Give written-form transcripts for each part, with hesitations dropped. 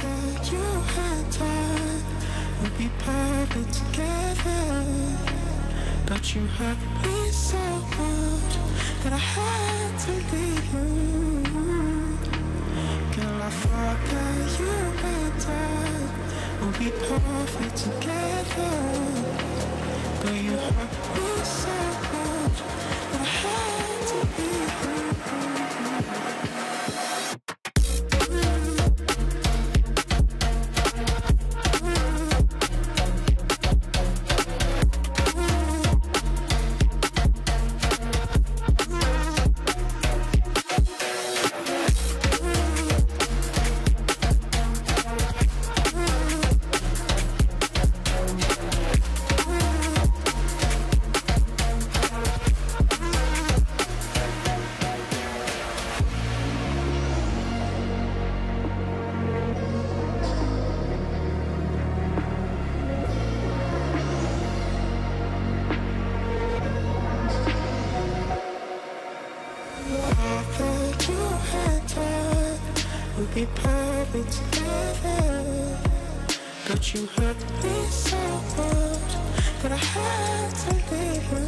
that you had time would be perfect together, but you hurt me so much that I had to leave you. Girl, I thought that you and I would be perfect together, but you hurt me so much that I had to leave you. Be perfect together, but you hurt me so much that I had to leave you.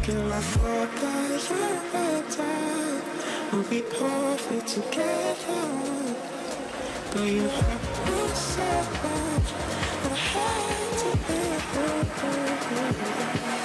Girl, I thought that you and I would be perfect together, but you hurt me so much that I had to leave you.